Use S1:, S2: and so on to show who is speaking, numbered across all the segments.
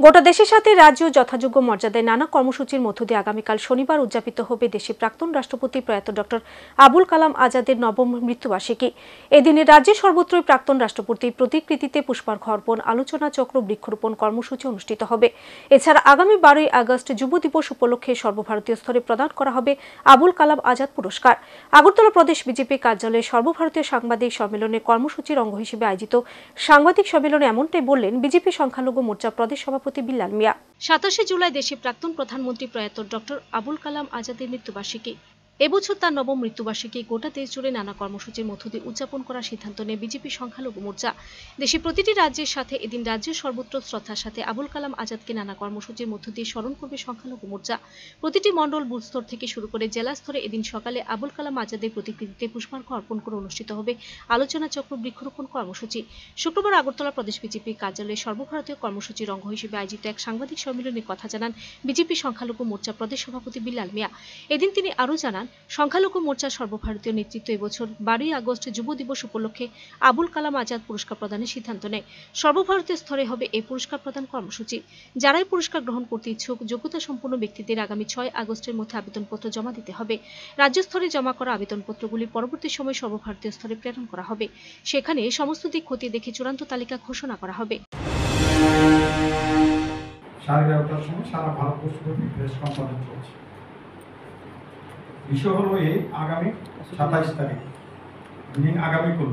S1: গোটা দেশের সাথে রাজ্য যথাযোগ্য মর্যাদায় নানা কর্মসূচির মধ্য দিয়ে আগামীকাল শনিবার উদযাপিত হবে দেশের প্রাক্তন রাষ্ট্রপতি প্রয়াত ডক্টর আবুল কালাম আজাদের নবম মৃত্যুবার্ষিকী। এদিনে রাজ্যের সর্বত্রই প্রাক্তন রাষ্ট্রপতির প্রতিকৃতিতে পুষ্পার্ঘ্য অর্পণ, আলোচনা চক্র, বৃক্ষরোপণ কর্মসূচি অনুষ্ঠিত হবে। এছাড়া আগামী 12ই আগস্ট যুব দিবস উপলক্ষে সর্বভারতীয় স্তরে প্রদান করা হবে আবুল কালাম আজাদ পুরস্কার। আগরতলা প্রদেশ বিজেপি কার্যালয়ে সর্বভারতীয় সাংবাদিক সম্মেলনের কর্মসূচির অঙ্গ হিসেবে আয়োজিত সাংবাদিক সম্মেলনে এমনটাই বললেন বিজেপি সংখ্যালঘু মোর্চা প্রদেশ সভাপতি বিল্লাল মিয়া। 27 জুলাই দেশের প্রাক্তন প্রধানমন্ত্রী প্রয়াত ডক্টর আবুল কালাম আজাদের মৃত্যুবার্ষিকী। এবছর তার নবম মৃত্যুবার্ষিকী গোটা দেশ জুড়ে নানা কর্মসূচির মধ্য দিয়ে উদযাপন করার সিদ্ধান্ত নেয় বিজেপি সংখ্যালঘু মোর্চা। দেশের প্রতিটি রাজ্যের সাথে এদিন রাজ্যের সর্বত্র শ্রদ্ধার সাথে আবুল কালাম আজাদকে নানা কর্মসূচির মধ্য দিয়ে স্মরণ করবে সংখ্যালঘু মোর্চা। প্রতিটি মণ্ডল বুথ স্তর থেকে শুরু করে জেলা স্তরে এদিন সকালে আবুল কালাম আজাদের প্রতিকৃতিতে পুষ্পার্ঘ্য অর্পণ করে অনুষ্ঠিত হবে আলোচনা চক্র, বৃক্ষরোপণ কর্মসূচি। শুক্রবার আগরতলা প্রদেশ বিজেপি কার্যালয়ে সর্বভারতীয় কর্মসূচির অঙ্গ হিসেবে আয়োজিত এক সাংবাদিক সম্মেলনে কথা জানান বিজেপি সংখ্যালঘু মোর্চা প্রদেশ সভাপতি বিল্লাল মিয়া। এদিন তিনি আরও জানান, সংখ্যালঘু মোর্চার সর্বভারতীয় নেতৃত্ব এবছর 12ই আগস্ট যুব দিবস উপলক্ষে আবুল কালাম আজাদ পুরস্কার প্রদানের সিদ্ধান্ত নেয়। সর্বভারতীয় স্তরে হবে এই পুরস্কার প্রদান কর্মসূচি। যারাই পুরস্কার গ্রহণ করতে ইচ্ছুক যোগ্যতা সম্পন্ন ব্যক্তিদের আগামী 6 আগস্টের মধ্যে আবেদনপত্র জমা দিতে হবে। রাজ্য স্তরে জমা করা আবেদনপত্রগুলি পরবর্তী সময় সর্বভারতীয় স্তরে প্রেরণ করা হবে। সেখানে সমস্ত দিক খতিয়ে দেখে চূড়ান্ত তালিকা ঘোষণা করা হবে।
S2: 11:30টার সময় সারা ভারতবর্ষব্যাপী প্রেস কনফারেন্স চলছে। বিষয় হলো এই আগামী 27 তারিখ আগামীকাল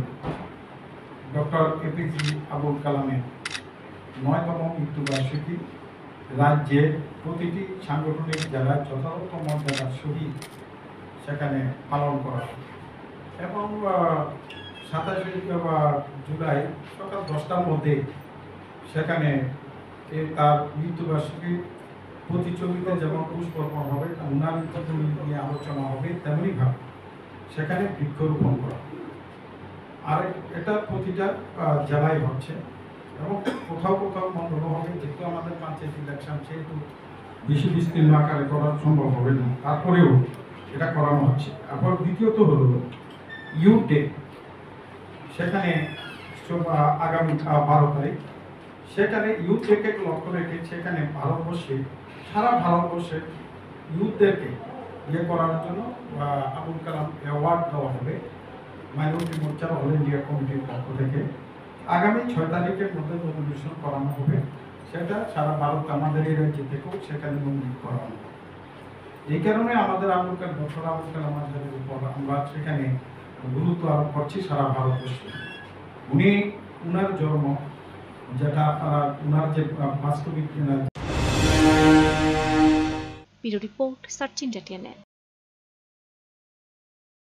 S2: ডক্টর এপিজে আবুল কালামের 9তম মৃত্যুবার্ষিকী রাজ্যের প্রতিটি সাংগঠনিক জেলায় যথাযথ মর্যাদার সহিত সেখানে পালন করা হবে এবং 27 জুলাই সকাল 10টার মধ্যে সেখানে তার মৃত্যুবার্ষিকী প্রতিযোগিতা যেমন পুষ্পার্পণ হবে, উনার নিয়ে আলোচনা হবে, তেমনিভাবে সেখানে বৃক্ষরোপণ করা হবে। আর এটা প্রতিটা জেলায় হচ্ছে এবং কোথাও কোথাও মন্ডল হবে, যেহেতু আমাদের পঞ্চায়েত ইলেকশন সেহেতু বেশি বিস্তীর্ণ আকারে করা সম্ভব হবে না, তারপরেও এটা করানো হচ্ছে। এখন দ্বিতীয়ত হলো ইউথ ডে, সেখানে আগামী 12 তারিখ সেখানে ইউথ ডেকে লক্ষ্য রেখে সেখানে সারা ভারতবর্ষে ইউথদেরকে করার জন্য আবুল কালাম অ্যাওয়ার্ড দেওয়া হবে মাইনরিটি মোর্চার অল ইন্ডিয়া কমিটির পক্ষ থেকে। আগামী 6 তারিখের মধ্যে নমিনেশন করানো হবে, সেটা সারা ভারত আমাদের এই রাজ্য থেকেও সেখানে নমিনেট করানো হবে। এই কারণে আমাদের ডক্টর আবুল কালাম আজাদের উপর আমরা সেখানে গুরুত্ব আরোপ করছি সারা ভারতবর্ষে। উনার জন্ম যেটা উনার যে বাস্তবিক
S1: ব্যুরো রিপোর্ট, সার্চ ইন্ডিয়া।